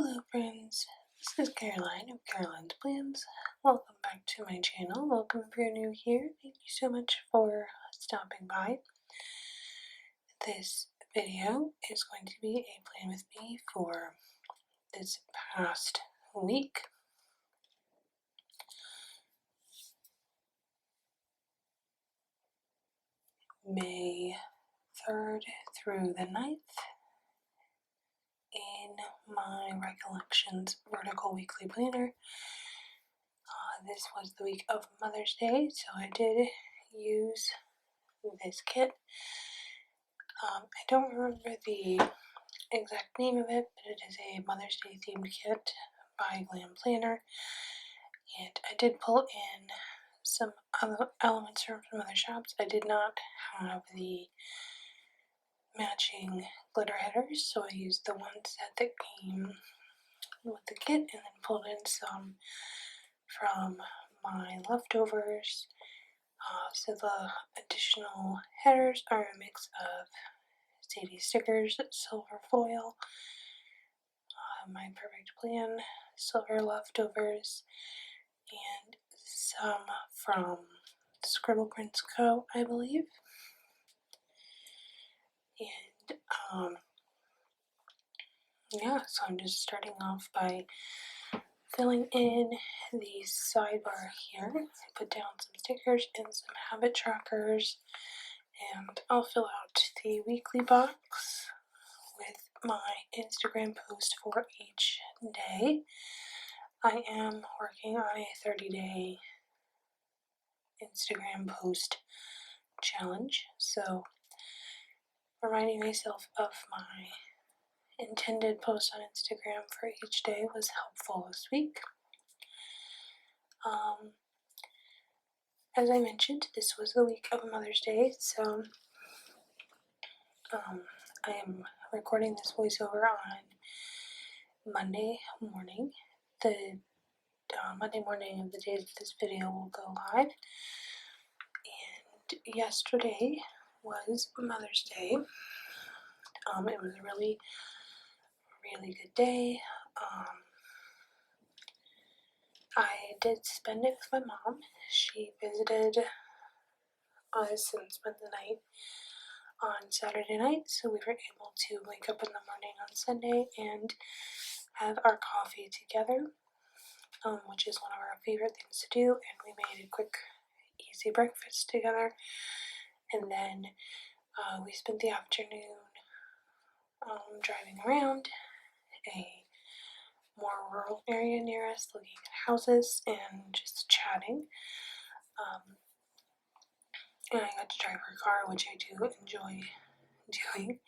Hello friends, this is Caroline of Caroline's Plans. Welcome back to my channel. Welcome if you're new here. Thank you so much for stopping by. This video is going to be a plan with me for this past week. May 3rd through the 9th in my Recollections Vertical Weekly Planner. This was the week of Mother's Day, so I did use this kit. I don't remember the exact name of it, but it is a Mother's Day themed kit by Glam Planner, and I did pull in some other elements from other shops. I did not have the matching glitter headers, so I used the one set that came with the kit and then pulled in some from my leftovers. So the additional headers are a mix of Sadie stickers, silver foil, My Perfect Plan, silver leftovers, and some from Scribble Prints Co., I believe. And yeah, so I'm just starting off by filling in the sidebar here. I put down some stickers and some habit trackers, and I'll fill out the weekly box with my Instagram post for each day. I am working on a 30-day Instagram post challenge, so reminding myself of my intended post on Instagram for each day was helpful this week. As I mentioned, this was the week of Mother's Day, so I am recording this voiceover on Monday morning, the Monday morning of the day that this video will go live. And yesterday was Mother's Day. It was a really good day. I did spend it with my mom. She visited us and spent the night on Saturday night, so we were able to wake up in the morning on Sunday and have our coffee together, which is one of our favorite things to do, and we made a quick, easy breakfast together, and then we spent the afternoon driving around a more rural area near us, looking at houses and just chatting. And I got to drive her car, which I do enjoy doing.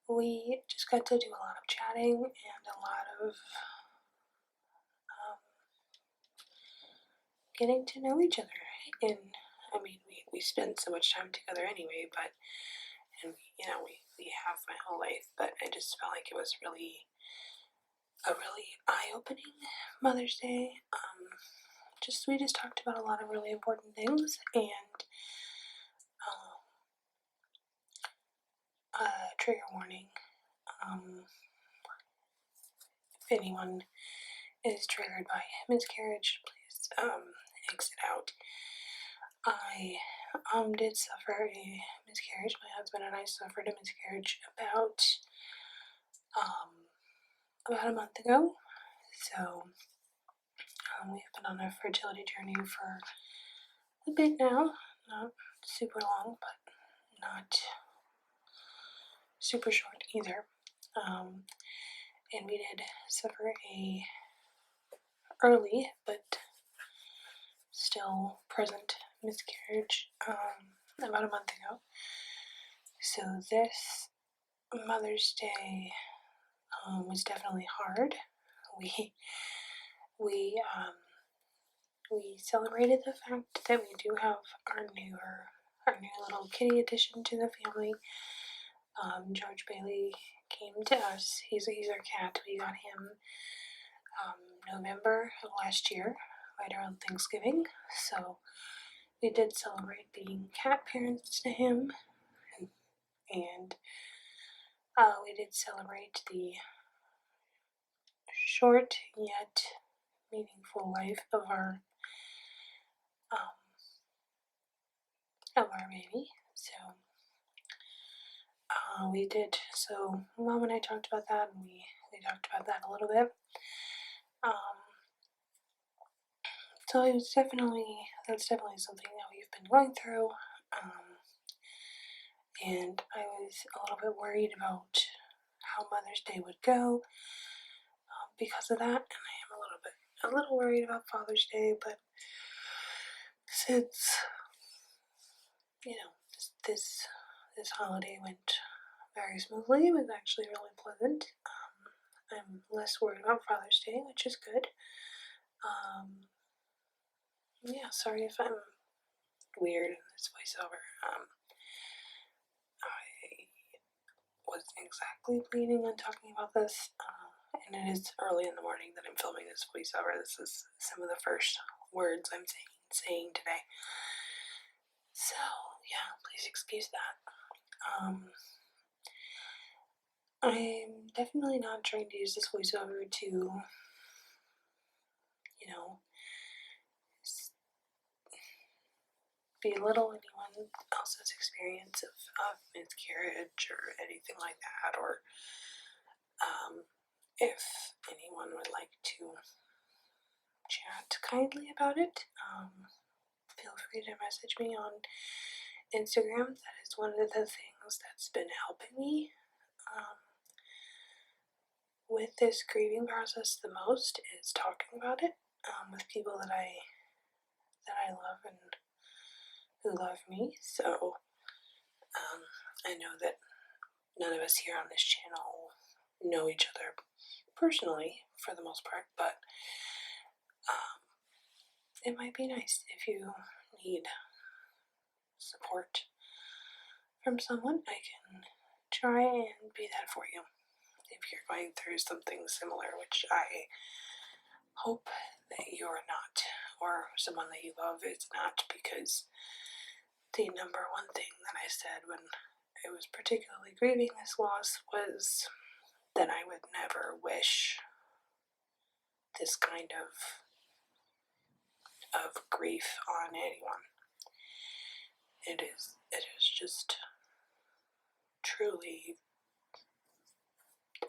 We just got to do a lot of chatting and a lot of getting to know each other. And I mean, we spend so much time together anyway, but, and we have my whole life, but I just felt like it was a really eye-opening Mother's Day. We just talked about a lot of really important things, and trigger warning, if anyone is triggered by miscarriage, please exit out. I did suffer a miscarriage. My husband and I suffered a miscarriage about a month ago. So we've been on a fertility journey for a bit now. Not super long, but not super short either. And we did suffer a early but still present miscarriage about a month ago. So this Mother's Day was definitely hard. We celebrated the fact that we do have our new little kitty addition to the family. George Bailey came to us. He's our cat. We got him November of last year, right around Thanksgiving. So we did celebrate being cat parents to him, and we did celebrate the short yet meaningful life of our baby. So so Mom and I talked about that, and we talked about that a little bit. So that's definitely something that we've been going through. And I was a little bit worried about how Mother's Day would go because of that, and I am a little worried about Father's Day, but since this holiday went very smoothly, it was actually really pleasant. I'm less worried about Father's Day, which is good. Yeah, sorry if I'm weird in this voiceover. I wasn't exactly planning on talking about this, and it is early in the morning that I'm filming this voiceover. This is some of the first words I'm saying today. So, yeah, please excuse that. I'm definitely not trying to use this voiceover to, belittle anyone else's experience of miscarriage or anything like that, or if anyone would like to chat kindly about it, feel free to message me on Instagram. That is one of the things that's been helping me with this grieving process the most, is talking about it with people that I love and who love me. So I know that none of us here on this channel know each other personally for the most part, but it might be nice if you need support from someone. I can try and be that for you if you're going through something similar, which I hope that you're not, or someone that you love is not, because the number one thing that I said when I was particularly grieving this loss was that I would never wish this kind of grief on anyone. It is just truly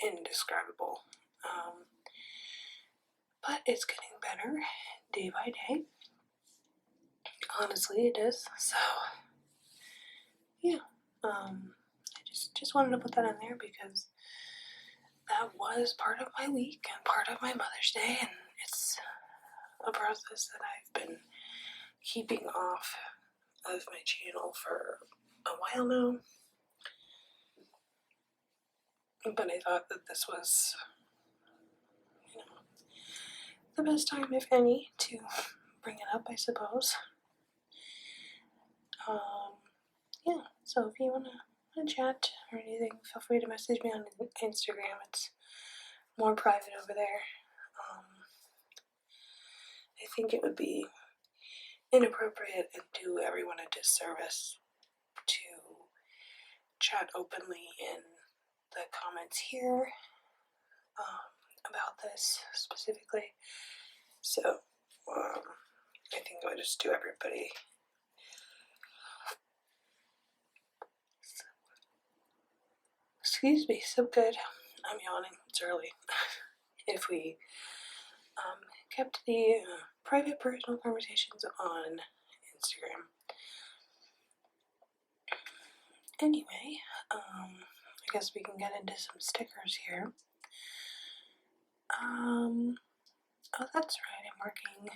indescribable. But it's getting better day by day. Honestly, it is. So, yeah. I just wanted to put that in there because that was part of my week and part of my Mother's Day, and it's a process that I've been keeping off of my channel for a while now. But I thought that this was, the best time, if any, to bring it up, I suppose. Yeah, so if you want to chat or anything, feel free to message me on Instagram. It's more private over there. I think it would be inappropriate and do everyone a disservice to chat openly in the comments here about this specifically. So I think I would just do everybody. Excuse me, so good. I'm yawning. It's early. If we kept the private personal conversations on Instagram. Anyway, I guess we can get into some stickers here. Oh, that's right, I'm working.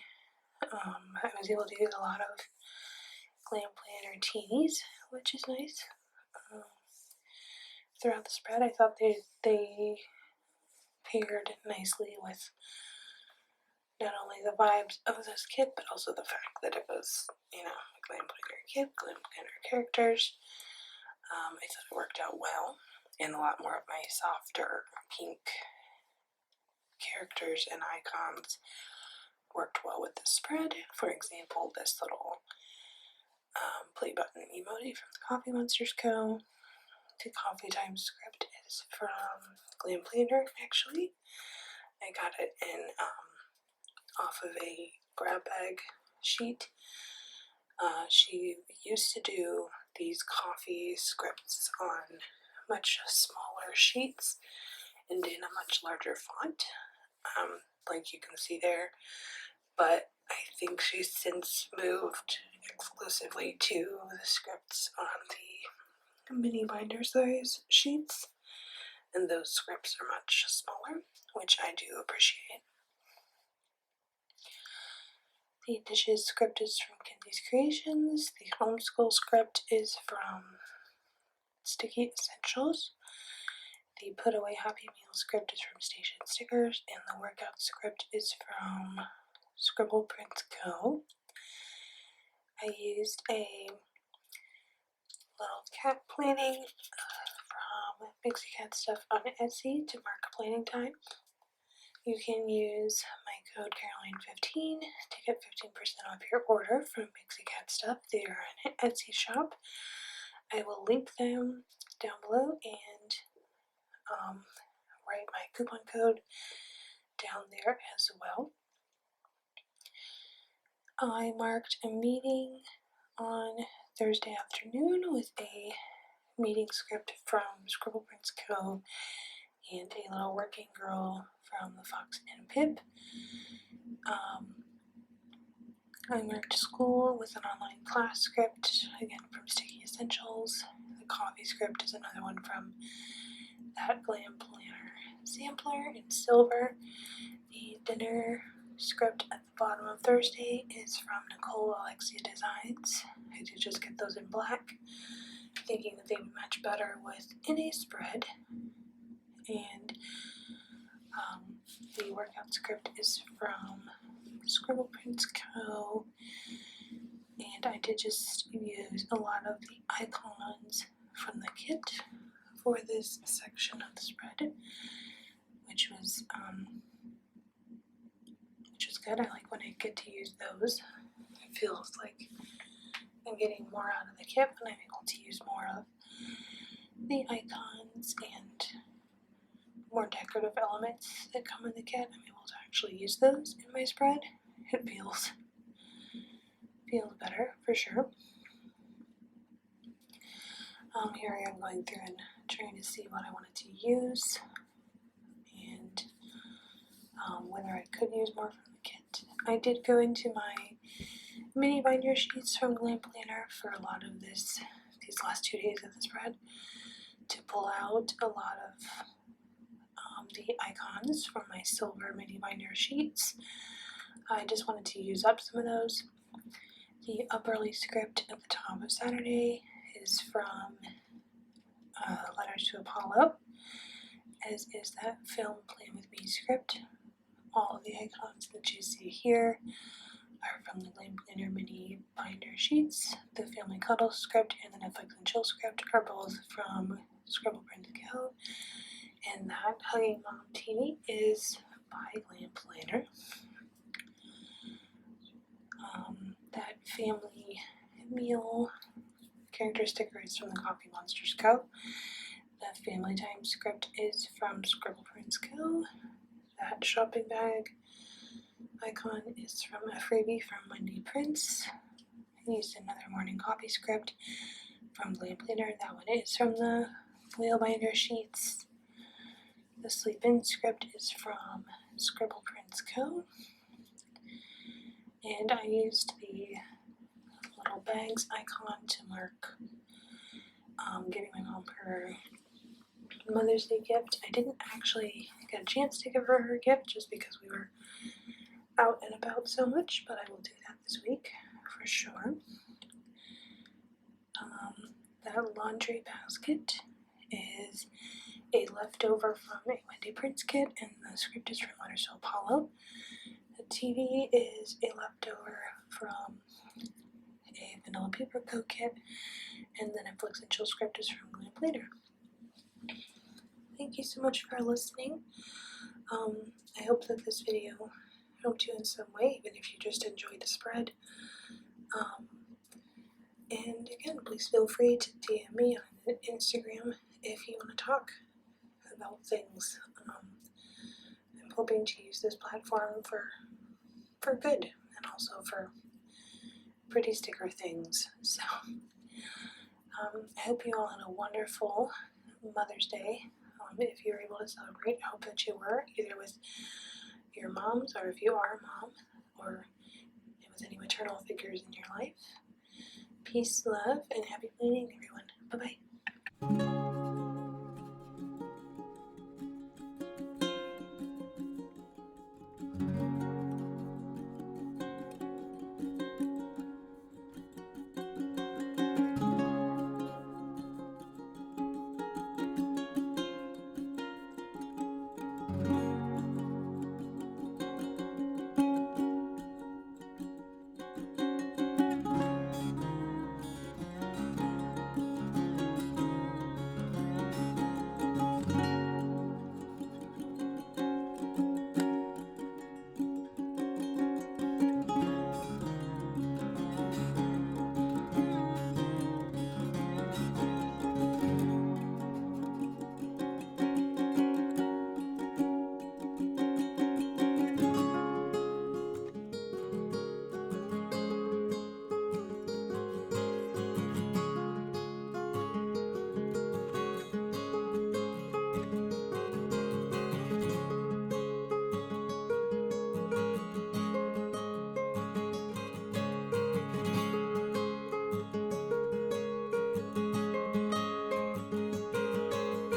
I was able to use a lot of Glam Planner teas, which is nice. Throughout the spread, I thought they paired nicely with not only the vibes of this kit, but also the fact that it was, a Glam Planner kit, Glam Planner characters. I thought it worked out well, and a lot more of my softer pink characters and icons worked well with the spread. For example, this little play button emoji from the Coffee Monsters Co. The Coffee Time script is from Glam Planner, actually. I got it in off of a grab bag sheet. She used to do these coffee scripts on much smaller sheets and in a much larger font, like you can see there, but I think she's since moved exclusively to the scripts on the mini binder size sheets, and those scripts are much smaller, which I do appreciate. The dishes script is from Kenzie's Creations. The homeschool script is from Sticky Essentials. The Put Away Happy Meal script is from Station Stickers, and the workout script is from Scribble Prints Co. I used a little cat planning from Pixie Cat Stuff on Etsy to mark planning time. You can use my code Caroline15 to get 15% off your order from Pixie Cat Stuff. They are an Etsy shop. I will link them down below and write my coupon code down there as well. I marked a meeting on Thursday afternoon with a meeting script from Scribble Prints Co. and a little working girl from the Fox and Pip. I marked school with an online class script, again from Sticky Essentials. The coffee script is another one from that Glam Planner sampler in silver. The dinner script at the bottom of Thursday is from Nicole Alexia Designs. I did just get those in black, thinking that they would match better with a spread. And the workout script is from Scribble Prints Co. And I did just use a lot of the icons from the kit for this section of the spread, which was good. I like when I get to use those. It feels like I'm getting more out of the kit when I'm able to use more of the icons and more decorative elements that come in the kit. I'm able to actually use those in my spread. It feels better for sure. Here I am going through and trying to see what I wanted to use and whether I could use more from the kit. I did go into my mini binder sheets from Glam Planner for a lot of these last 2 days of the spread to pull out a lot of the icons from my silver mini binder sheets. I just wanted to use up some of those. The Upperly script at the top of Saturday is from Letters to Apollo, as is that Film Play With Me script. All of the icons that you see here are from the Glam Planner mini binder sheets. The Family Cuddle script and the Netflix and Chill script are both from Scribble Prints Co. And that Hugging Mom TV is by Glam Planner. That Family Meal character sticker is from the Coffee Monsters Co. The Family Time script is from Scribble Prints Co. That shopping bag icon is from a freebie from Wendy Prince. I used another morning coffee script from Glam Planner. That one is from the wheel binder sheets. The Sleep In script is from Scribble Prints Co. And I used the little bags icon to mark giving my mom her Mother's Day gift. I didn't actually get a chance to give her gift just because we were out and about so much, but I will do that this week for sure. That laundry basket is a leftover from a Wendy Prince kit, and the script is from Letters to Apollo. The TV is a leftover from a Vanilla Paper Co kit, and the Netflix and Chill script is from Glam Planner. Thank you so much for listening. I hope that this video helped you in some way, even if you just enjoyed the spread. And again, please feel free to DM me on Instagram if you want to talk about things. I'm hoping to use this platform for good and also for pretty sticker things. So I hope you all had a wonderful Mother's Day. If you were able to celebrate, I hope that you were, either with your moms, or if you are a mom, or with any maternal figures in your life. Peace, love, and happy cleaning, everyone. Bye-bye.